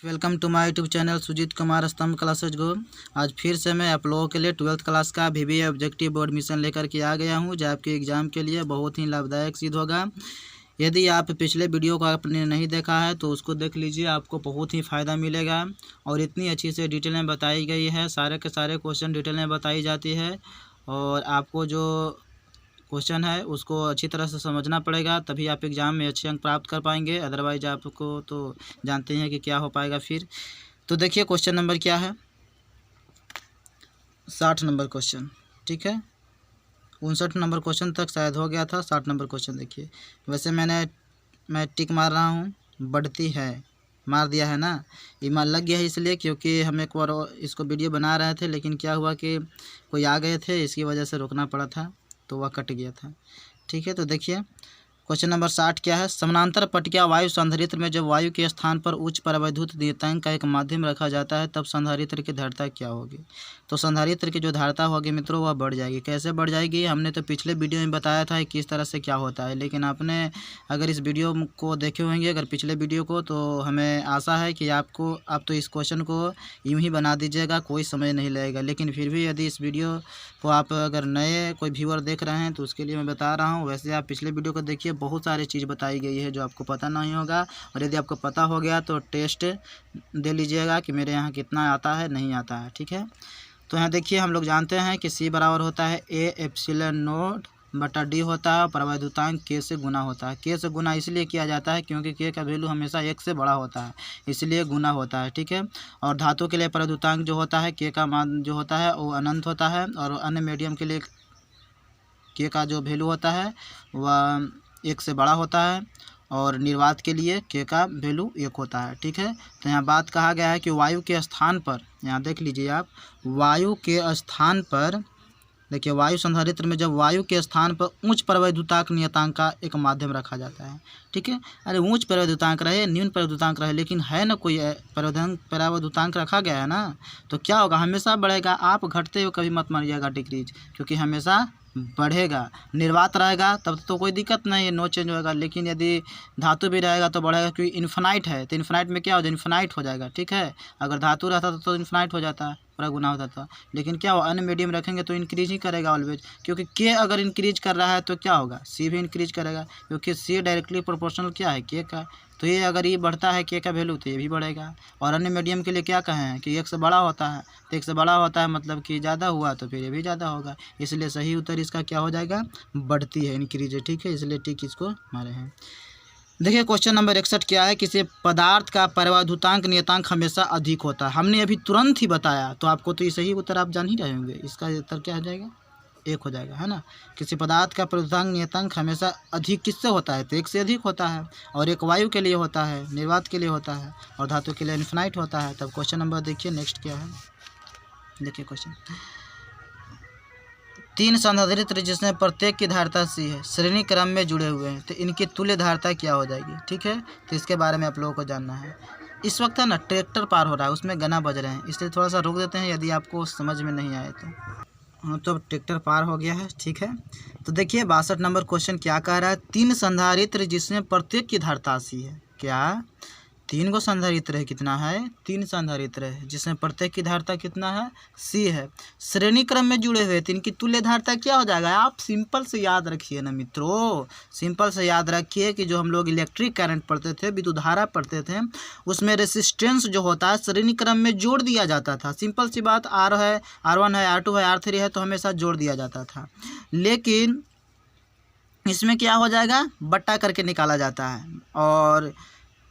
Welcome to my YouTube channel Sujeet Kumar Stambh classes गो। आज फिर से मैं आप लोगों के लिए 12th क्लास का VBA ऑब्जेक्टिव बोर्ड मिशन लेकर के आ गया हूं, जो आपके एग्ज़ाम के लिए बहुत ही लाभदायक सिद्ध होगा। यदि आप पिछले वीडियो को आपने नहीं देखा है तो उसको देख लीजिए, आपको बहुत ही फ़ायदा मिलेगा। और इतनी अच्छी से डिटेल में बताई गई है, सारे के सारे क्वेश्चन डिटेल में बताई जाती है। और आपको जो क्वेश्चन है उसको अच्छी तरह से समझना पड़ेगा, तभी आप एग्ज़ाम में अच्छे अंक प्राप्त कर पाएंगे। अदरवाइज आपको तो जानते हैं कि क्या हो पाएगा फिर। तो देखिए क्वेश्चन नंबर क्या है, 60 नंबर क्वेश्चन। ठीक है, 59 नंबर क्वेश्चन तक शायद हो गया था। 60 नंबर क्वेश्चन देखिए। वैसे मैं टिक मार रहा हूँ, बढ़ती है मार दिया है ना, ये मार लग गया है इसलिए क्योंकि हम एक बार इसको वीडियो बना रहे थे, लेकिन क्या हुआ कि कोई आ गए थे, इसकी वजह से रोकना पड़ा था, तो वह कट गया था। ठीक है, तो देखिए क्वेश्चन नंबर 60 क्या है। समानांतर पट्टिका वायु संधारित्र में जब वायु के स्थान पर उच्च परावैद्युत नियतांक का एक माध्यम रखा जाता है तब संधारित्र की धारिता क्या होगी। तो संधारित्र की जो धारिता होगी मित्रों वह बढ़ जाएगी। कैसे बढ़ जाएगी, हमने तो पिछले वीडियो में बताया था किस तरह से क्या होता है, लेकिन आपने अगर इस वीडियो को देखे होंगे, अगर पिछले वीडियो को, तो हमें आशा है कि आप तो इस क्वेश्चन को यूँ ही बना दीजिएगा, कोई समय नहीं लगेगा। लेकिन फिर भी यदि इस वीडियो को आप अगर नए कोई व्यूअर देख रहे हैं तो उसके लिए मैं बता रहा हूँ। वैसे आप पिछले वीडियो को देखिए, बहुत सारी चीज़ बताई गई है जो आपको पता नहीं होगा। और यदि आपको पता हो गया तो टेस्ट दे लीजिएगा कि मेरे यहाँ कितना आता है नहीं आता है। ठीक है, तो यहाँ देखिए हम लोग जानते हैं कि C बराबर होता है A एप्सिलॉन नोट बटा D होता है, परावैद्युतांक K से गुना होता है। K से गुना इसलिए किया जाता है क्योंकि K का वैल्यू हमेशा 1 से बड़ा होता है, इसलिए गुना होता है। ठीक है, और धातु के लिए परावैद्युतांक जो होता है K का मान जो होता है वो अनंत होता है, और अन्य मीडियम के लिए K का जो वैल्यू होता है वह 1 से बड़ा होता है, और निर्वात के लिए K का वैल्यू 1 होता है। ठीक है, तो यहाँ बात कहा गया है कि वायु के स्थान पर, यहाँ देख लीजिए आप, वायु के स्थान पर देखिए, वायु संधारित्र में जब वायु के स्थान पर उच्च परावैद्युतांक नियतांक का एक माध्यम रखा जाता है। ठीक है, अरे उच्च परावैद्युतांक रहे न्यून परावैद्युतांक रहे, लेकिन है ना कोई परावैद्युतांक रखा गया है ना, तो क्या होगा, हमेशा बढ़ेगा। आप घटते हुए कभी मत मानिएगा डिक्रीज, क्योंकि हमेशा बढ़ेगा। निर्वात रहेगा तब तो कोई दिक्कत नहीं है, नो चेंज होगा। लेकिन यदि धातु भी रहेगा तो बढ़ेगा, क्योंकि इन्फिनाइट है, तो इन्फिनाइट में क्या हो जाए, इन्फिनाइट हो जाएगा। ठीक है, अगर धातु रहता तो इन्फिनाइट हो जाता, पूरा गुना होता था। लेकिन क्या हो, अन्य मीडियम रखेंगे तो इंक्रीज ही करेगा ऑलवेज, क्योंकि के अगर इंक्रीज कर रहा है तो क्या होगा, सी भी इंक्रीज करेगा, क्योंकि सी डायरेक्टली प्रोपोर्शनल क्या है, के का। तो ये अगर ये बढ़ता है के का वैल्यू तो ये भी बढ़ेगा। और अन्य मीडियम के लिए क्या कहें हैं कि 1 से बड़ा होता है, तो 1 से बड़ा होता है मतलब कि ज़्यादा हुआ तो फिर ये भी ज़्यादा होगा, इसलिए सही उत्तर इसका क्या हो जाएगा, बढ़ती है, इंक्रीज है। ठीक है, इसलिए टिक इसको मारे हैं। देखिए क्वेश्चन नंबर 61 क्या है। किसी पदार्थ का परावैद्युतांक नियतांक हमेशा अधिक होता है। हमने अभी तुरंत ही बताया, तो आपको तो ये सही उत्तर आप जान ही रहे होंगे। इसका उत्तर क्या हो जाएगा, 1 हो जाएगा, है ना। किसी पदार्थ का परावैद्युतांक नियतांक हमेशा अधिक किससे होता है, तो 1 से अधिक होता है। और एक वायु के लिए होता है, निर्वात के लिए होता है, और धातु के लिए इन्फिनाइट होता है। तब क्वेश्चन नंबर देखिए नेक्स्ट क्या है। देखिए क्वेश्चन, 3 संधारित्र जिसमें प्रत्येक की धारिता C है, श्रेणी क्रम में जुड़े हुए हैं, तो इनकी तुल्य धारिता क्या हो जाएगी। ठीक है, तो इसके बारे में आप लोगों को जानना है। इस वक्त है ना ट्रैक्टर पार हो रहा है, उसमें गाना बज रहे हैं, इसलिए थोड़ा सा रोक देते हैं यदि आपको समझ में नहीं आए तो। हाँ, तो अब ट्रैक्टर पार हो गया है। ठीक है, तो देखिए 62 नंबर क्वेश्चन क्या कह रहा है। 3 संधारित्र जिसमें प्रत्येक की धारिता C है, क्या 3 गो संधारित्र है, कितना है, 3 संधारित्र है जिसमें प्रत्येक की धारिता कितना है, C है, श्रेणी क्रम में जुड़े हुए, तो इनकी तुल्य धारिता क्या हो जाएगा। आप सिंपल से याद रखिए ना मित्रों, सिंपल से याद रखिए कि जो हम लोग इलेक्ट्रिक करंट पढ़ते थे, विद्युत धारा पढ़ते थे, उसमें रेसिस्टेंस जो होता है श्रेणी क्रम में जोड़ दिया जाता था। सिंपल सी बात, R है, R1 है, R2 है, R3 है, तो हमेशा जोड़ दिया जाता था। लेकिन इसमें क्या हो जाएगा, बट्टा करके निकाला जाता है। और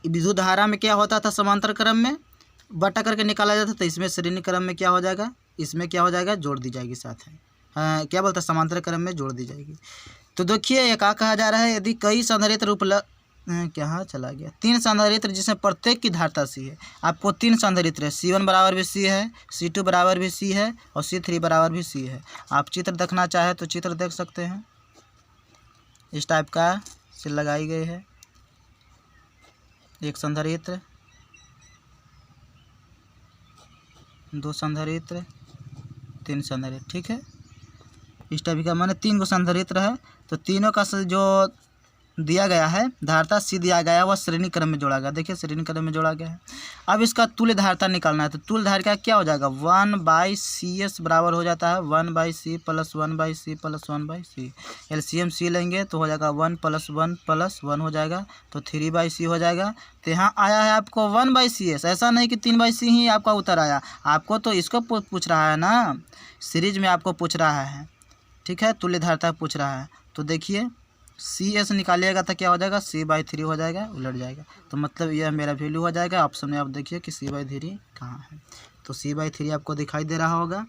विद्युत धारा में क्या होता था, समांतर क्रम में बटा करके निकाला जाता था। इसमें श्रेणी क्रम में क्या हो जाएगा, इसमें क्या हो जाएगा, जोड़ दी जाएगी साथ में। हाँ, क्या बोलता है, समांतर क्रम में जोड़ दी जाएगी। तो देखिए ये क्या कहा जा रहा है, यदि कई संधारित्र उपलब्ध, क्या चला गया, 3 संधारित्र जिसमें प्रत्येक की धारिता C है। आपको 3 संधारित्र है, C1 बराबर भी C है, C2 बराबर भी C है, और C3 बराबर भी C है। आप चित्र देखना चाहे तो चित्र देख सकते हैं, इस टाइप का से लगाई गई है। 1 संधारित्र, 2 संधारित्र, 3 संधारित्र। ठीक है, इस टाइप का माने 3 गो संधारित्र है, तो तीनों का जो दिया गया है, धारता सी दिया गया है, वह श्रेणी क्रम में जोड़ा गया। देखिए श्रेणी क्रम में जोड़ा गया है। अब इसका तुल्य धारता निकालना है, तो तुल्य धारता क्या हो जाएगा, 1/CS बराबर हो जाता है 1/C plus 1/C plus 1/C। LCM सी लेंगे तो हो जाएगा 1 + 1 + 1 हो जाएगा, तो 3/C हो जाएगा। तो यहाँ आया है आपको 1/CS, ऐसा नहीं कि 3/C ही आपका उत्तर आया, आपको तो इसको पूछ रहा है ना, सीरीज में आपको पूछ रहा है, ठीक है, तुल्य धारता पूछ रहा है। तो देखिए CS निकालिएगा तो क्या हो जाएगा, C/3 हो जाएगा, उलट जाएगा। तो मतलब यह मेरा वैल्यू हो जाएगा। ऑप्शन में आप देखिए कि C/3 कहाँ है, तो C/3 आपको दिखाई दे रहा होगा,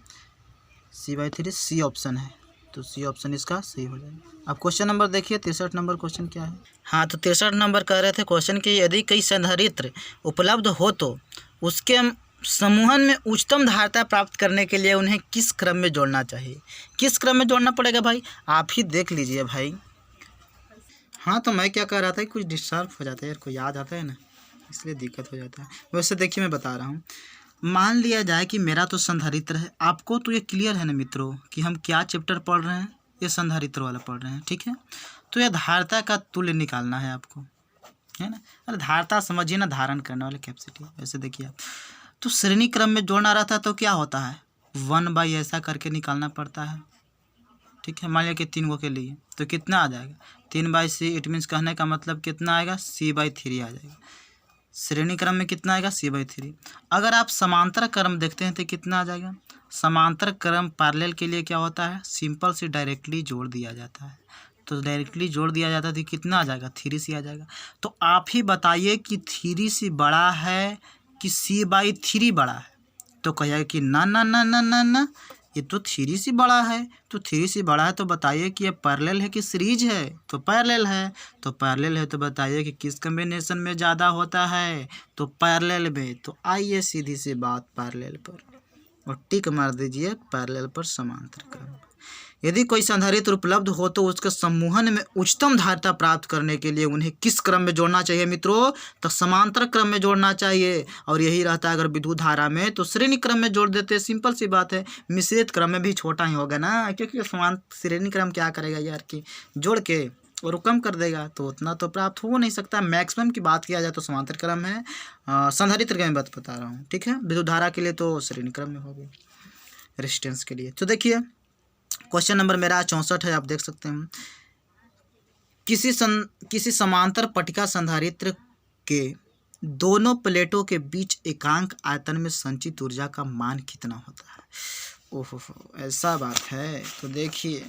C/3 C ऑप्शन है, तो C ऑप्शन इसका सही हो जाएगा। अब क्वेश्चन नंबर देखिए 63 नंबर क्वेश्चन क्या है। हाँ, तो 63 नंबर कह रहे थे क्वेश्चन कि यदि कई संधारित्र उपलब्ध हो तो उसके समूहन में उच्चतम धारता प्राप्त करने के लिए उन्हें किस क्रम में जोड़ना चाहिए। किस क्रम में जोड़ना पड़ेगा भाई, आप ही देख लीजिए भाई। हाँ, तो मैं क्या कह रहा था, कुछ डिस्टर्ब हो जाता है यार, कोई याद आता है ना, इसलिए दिक्कत हो जाता है। वैसे देखिए मैं बता रहा हूँ, मान लिया जाए कि मेरा तो संधारित्र है, आपको तो ये क्लियर है ना मित्रों कि हम क्या चैप्टर पढ़ रहे हैं, ये संधारित्र वाला पढ़ रहे हैं, ठीक है। तो यह धारता का तुल्य निकालना है आपको, है ना। अरे धारता समझिए ना, धारण करने वाले कैपेसिटी। वैसे देखिए आप, तो श्रेणी क्रम में जोड़ना रहता है तो क्या होता है, 1/, ऐसा करके निकालना पड़ता है, ठीक है। मान लिया कि 3 गो के लिए तो कितना आ जाएगा, 3/C। इट मीन्स कहने का मतलब कितना आएगा, C/3 आ जाएगा। श्रेणी क्रम में कितना आएगा, C/3। अगर आप समांतर क्रम देखते हैं तो कितना आ जाएगा, समांतर क्रम पैरेलल के लिए क्या होता है, सिंपल से डायरेक्टली जोड़ दिया जाता है। तो डायरेक्टली जोड़ दिया जाता है तो कितना आ जाएगा, 3C आ जाएगा। तो आप ही बताइए कि 3C बड़ा है कि C/3 बड़ा है। तो कहिएगा कि ना ना ना ना ना ना, ये तो 3C बड़ा है। तो 3C बड़ा है तो बताइए कि ये पैरेलल है कि सीरीज है, तो पैरेलल है। तो पैरेलल है तो बताइए कि किस कॉम्बिनेशन में ज़्यादा होता है, तो पैरेलल में। तो आइए सीधी सी बात पैरेलल पर, और टिक मार दीजिए पैरेलल पर समांतर क्रम। यदि कोई संधारित्र उपलब्ध हो तो उसके समूहन में उच्चतम धारता प्राप्त करने के लिए उन्हें किस क्रम में जोड़ना चाहिए मित्रों, तो समांतर क्रम में जोड़ना चाहिए। और यही रहता है अगर विद्युत धारा में तो श्रेणी क्रम में जोड़ देते, सिंपल सी बात है। मिश्रित क्रम में भी छोटा ही होगा ना, क्योंकि समांतर श्रेणी क्रम क्या करेगा यार कि जोड़ के और कम कर देगा, तो उतना तो प्राप्त हो नहीं सकता। मैक्सिमम की बात किया जाए तो समांतर क्रम है, संधारित्र क्रम में बात बता रहा हूँ, ठीक है। विद्युत धारा के लिए तो श्रेणी क्रम में होगी, रेजिस्टेंस के लिए। तो देखिए क्वेश्चन नंबर मेरा 64 है, आप देख सकते हैं। किसी समांतर पट्टिका संधारित्र के दोनों प्लेटों के बीच एकांक आयतन में संचित ऊर्जा का मान कितना होता है। ओहो, ऐसा बात है। तो देखिए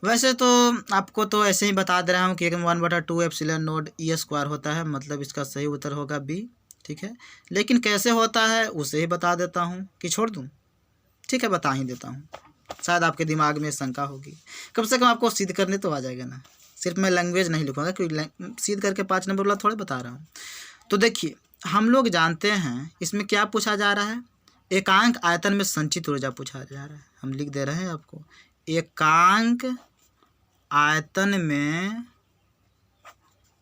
वैसे तो आपको तो ऐसे ही बता दे रहा हूँ कि 1/2 एप्सिलॉन नॉट E² होता है, मतलब इसका सही उत्तर होगा B, ठीक है। लेकिन कैसे होता है उसे ही बता देता हूँ कि छोड़ दूँ, ठीक है, बता ही देता हूँ, शायद आपके दिमाग में शंका होगी। कम से कम आपको सिद्ध करने तो आ जाएगा ना, सिर्फ मैं लैंग्वेज नहीं लिखूँगा, क्योंकि सिद्ध करके 5 नंबर वाला थोड़े बता रहा हूँ। तो देखिए हम लोग जानते हैं इसमें क्या पूछा जा रहा है, एकांक आयतन में संचित ऊर्जा पूछा जा रहा है। हम लिख दे रहे हैं आपको, एकांक आयतन में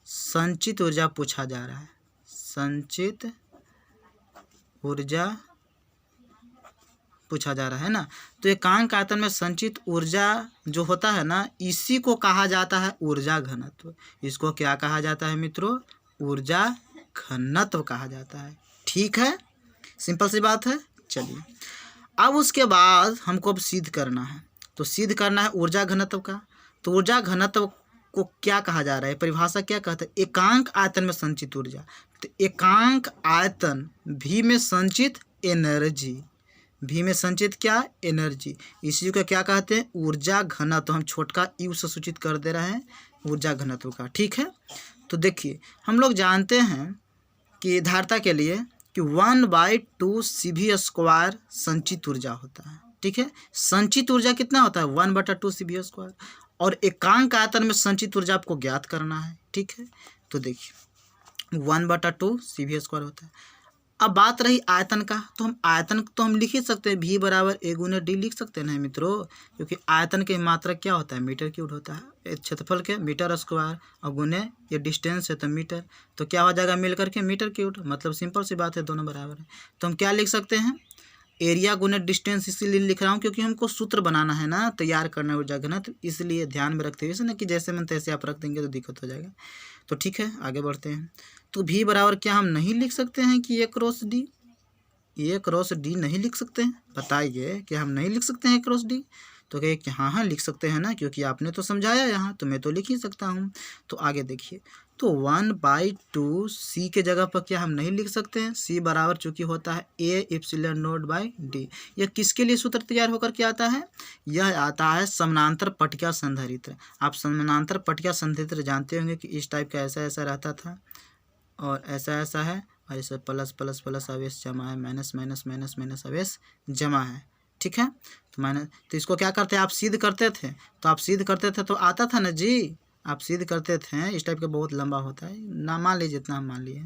संचित ऊर्जा पूछा जा रहा है, संचित ऊर्जा पूछा जा रहा है ना। तो एकांक आयतन में संचित ऊर्जा जो होता है ना, इसी को कहा जाता है ऊर्जा घनत्व। इसको क्या कहा जाता है मित्रों, ऊर्जा घनत्व कहा जाता है, ठीक है। सिंपल सी बात है। चलिए अब उसके बाद हमको अब सिद्ध करना है, तो सिद्ध करना है ऊर्जा घनत्व का। तो ऊर्जा घनत्व को क्या कहा जा रहा है, परिभाषा क्या कहते हैं, एकांक आयतन में संचित ऊर्जा। तो एकांक आयतन V में संचित एनर्जी, V में संचित क्या, एनर्जी, इसी को क्या कहते हैं, ऊर्जा घनत्व। तो हम छोटका U से सूचित कर दे रहे हैं ऊर्जा घनत्व का, ठीक है। तो देखिए हम लोग जानते हैं कि धारता के लिए कि 1/2 CV² संचित ऊर्जा होता है, ठीक है। संचित ऊर्जा कितना होता है, 1/2 CV²। और एकांक आयतन में संचित ऊर्जा आपको ज्ञात करना है, ठीक है। तो देखिए 1/2 CV² होता है। अब बात रही आयतन का, तो हम आयतन तो हम लिख ही सकते हैं, V = A × D लिख सकते हैं ना मित्रों, क्योंकि आयतन की मात्रा क्या होता है, मीटर क्यूब होता है। क्षेत्रफल के मीटर² और गुने ये डिस्टेंस है तो मीटर, तो क्या हो जाएगा मिल करके मीटर क्यूब, मतलब सिंपल सी बात है, दोनों बराबर है। तो हम क्या लिख सकते हैं, एरिया गुने डिस्टेंस इसीलिए लिख रहा हूँ क्योंकि हमको सूत्र बनाना है ना, तैयार करना है ऊर्जा घनत्व, इसलिए ध्यान में रखते हुए ना कि जैसे मन तैसे आप रख देंगे तो दिक्कत हो जाएगा। तो ठीक है, आगे बढ़ते हैं। तो भी बराबर क्या हम नहीं लिख सकते हैं कि ए क्रॉस डी, ए क्रॉस डी नहीं लिख सकते हैं? बताइए कि हम नहीं लिख सकते हैं ए क्रॉस डी? तो कहे कि हाँ लिख सकते हैं ना, क्योंकि आपने तो समझाया यहाँ, तो मैं तो लिख ही सकता हूँ। तो आगे देखिए, तो 1/2 सी के जगह पर क्या हम नहीं लिख सकते हैं? सी बराबर चूंकि होता है A epsilon not by D. यह किसके लिए सूत्र तैयार होकर के आता है? यह आता है समानांतर पटिका संधारित्र। आप समानांतर पटिका संधारित्र जानते होंगे कि इस टाइप का ऐसा ऐसा रहता था और ऐसा ऐसा है, और इसे प्लस प्लस प्लस आवेश जमा है, माइनस माइनस माइनस माइनस आवेश जमा है। ठीक है, तो इसको क्या करते हैं, आप सिद्ध करते थे, तो आप सिद्ध करते थे तो आता था ना जी, आप सिद्ध करते थे। इस टाइप का बहुत लंबा होता है ना, मान लीजिए इतना हम मान लिए,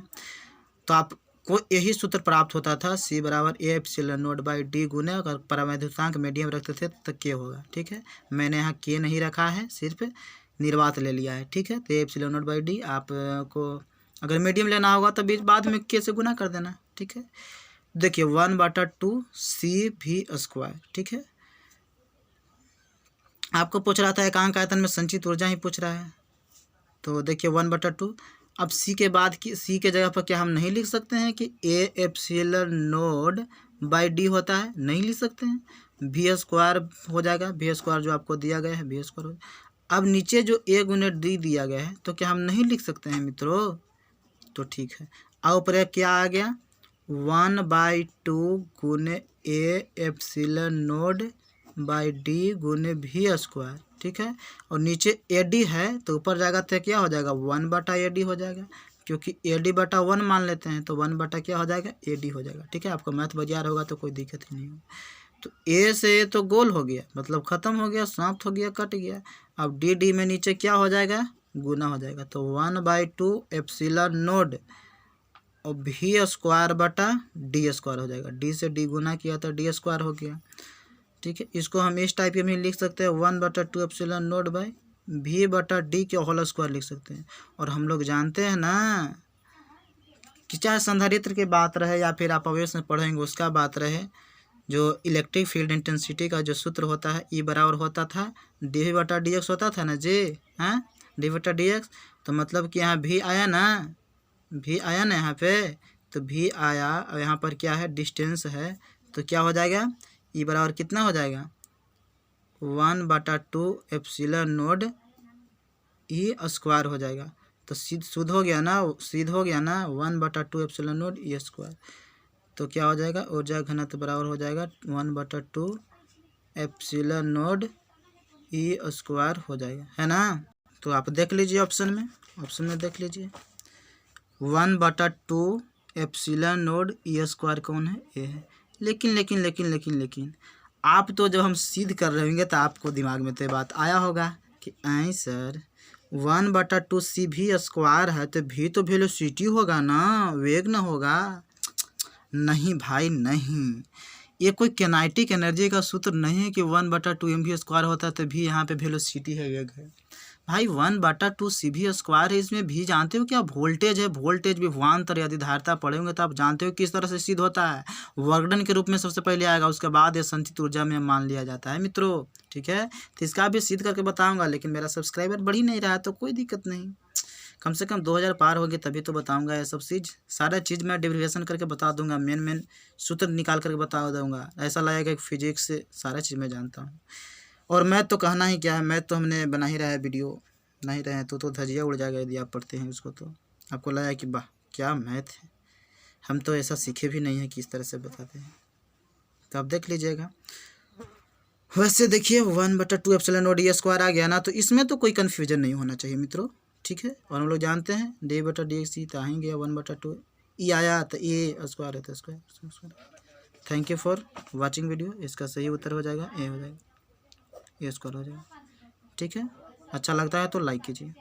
तो आपको यही सूत्र प्राप्त होता था, सी बराबर A epsilon not by D गुने, अगर परावैद्युतांक मीडियम रखते थे तो के होगा। ठीक है, मैंने यहाँ के नहीं रखा है, सिर्फ निर्वात ले लिया है। ठीक है, तो A epsilon not by D, आपको अगर मीडियम लेना होगा तो बीच बाद में के से गुना कर देना। ठीक है, देखिए 1/2 सी भी स्क्वायर। ठीक है, आपको पूछ रहा था एकांक आयतन में संचित ऊर्जा ही पूछ रहा है, तो देखिए 1/2। अब सी के बाद की सी के जगह पर क्या हम नहीं लिख सकते हैं कि A epsilon not by D होता है? नहीं लिख सकते हैं, भी स्क्वायर हो जाएगा, भी स्क्वायर जो आपको दिया गया है भी स्क्वायर हो। अब नीचे जो ए गुने डी दिया गया है, तो क्या हम नहीं लिख सकते हैं मित्रों? तो ठीक है, अब ऊपर क्या आ गया, 1/2 गुने A epsilon not by D गुने भी स्क्वायर। ठीक है, और नीचे ए डी है तो ऊपर जाएगा तो क्या हो जाएगा, 1/AD हो जाएगा, क्योंकि AD/1 मान लेते हैं, तो 1 क्या हो जाएगा, AD हो जाएगा। ठीक है, आपको मैथ बजा होगा तो कोई दिक्कत ही नहीं होगा। तो ए से ए तो गोल हो गया, मतलब ख़त्म हो गया, समाप्त हो गया, कट गया। अब डी में नीचे क्या हो जाएगा, गुना हो जाएगा, तो 1/2 एप्सिलॉन नॉट और भी स्क्वायर बटा डी स्क्वायर हो जाएगा। डी से डी गुना किया तो डी स्क्वायर हो गया। ठीक है, इसको हम इस टाइप के में लिख सकते हैं, 1/2 एप्सिलॉन नॉट बाई भी बटा डी के होल स्क्वायर लिख सकते हैं। और हम लोग जानते हैं ना कि चाहे संधारित्र की बात रहे या फिर आप आवेश में पढ़ेंगे उसका बात रहे, जो इलेक्ट्रिक फील्ड इंटेंसिटी का जो सूत्र होता है ई बराबर होता था डी बटा डी एक्स होता था ना जी, हाँ डी बटा डी एक्स। तो मतलब कि यहाँ भी आया ना, भी आया ना यहाँ पे, तो भी आया और यहाँ पर क्या है, डिस्टेंस है, तो क्या हो जाएगा, ई बराबर कितना हो जाएगा, 1/2 एप्सिलॉन नॉट ई स्क्वायर हो जाएगा। तो शुद्ध हो गया ना, सिद्ध हो गया ना, 1/2 एप्सिलॉन नॉट ई स्क्वायर। तो क्या हो जाएगा, ऊर्जा घनत्व बराबर हो जाएगा 1/2 एप्सिलॉन नॉट ई स्क्वायर हो जाएगा, है ना। तो आप देख लीजिए ऑप्शन में देख लीजिए, 1/2 एप्सिलॉन नॉट ई स्क्वायर कौन है, ए है। लेकिन लेकिन लेकिन लेकिन लेकिन आप तो जब हम सिद्ध कर रहे होंगे तो आपको दिमाग में तो बात आया होगा कि आई सर 1/2 सी भी स्क्वायर है तो भी तो वेलोसिटी होगा ना, वेग ना होगा। नहीं भाई नहीं, ये कोई किनेटिक एनर्जी का सूत्र नहीं है कि 1/2 mv स्क्वायर होता है तो भी यहाँ पे वेलोसिटी है, वेग है। भाई 1/2 सी भी स्क्वायर है, इसमें भी जानते हो क्या वोल्टेज है, वोल्टेज विभवांतर यदि धारिता पढ़ेंगे तो आप जानते हो किस तरह से सिद्ध होता है, वर्गडन के रूप में सबसे पहले आएगा, उसके बाद ये संचित ऊर्जा में मान लिया जाता है मित्रों। ठीक है, तो इसका भी सिद्ध करके बताऊंगा, लेकिन मेरा सब्सक्राइबर बढ़ ही नहीं रहा है तो कोई दिक्कत नहीं, कम से कम 2000 पार हो गए तभी तो बताऊंगा। ये सब चीज़ सारा चीज़ मैं डेरिवेशन करके बता दूंगा, मेन सूत्र निकाल करके बता दूंगा, ऐसा लगेगा कि फिजिक्स से सारा चीज़ मैं जानता हूँ। और मैथ तो कहना ही क्या है, मैथ तो हमने बना ही रहा है, वीडियो नहीं रहे तो धजिया उड़ जाएगा यदि आप पढ़ते हैं उसको, तो आपको लगा कि वाह क्या मैथ है, हम तो ऐसा सीखे भी नहीं है किस तरह से बताते हैं, तो आप देख लीजिएगा। वैसे देखिए 1/2 एप्सिलॉन नॉट ई स्क्वायर आ गया ना, तो इसमें तो कोई कन्फ्यूजन नहीं होना चाहिए मित्रों। ठीक है, और हम लोग जानते हैं डी बटा डी एक्स तो आ ही गया, 1/2 ई आया तो ए स्क्वायर है तो square. Thank you for watching video, इसका सही उत्तर हो जाएगा ए हो जाएगा, ए स्क्वायर हो जाएगा। ठीक है, अच्छा लगता है तो लाइक कीजिए।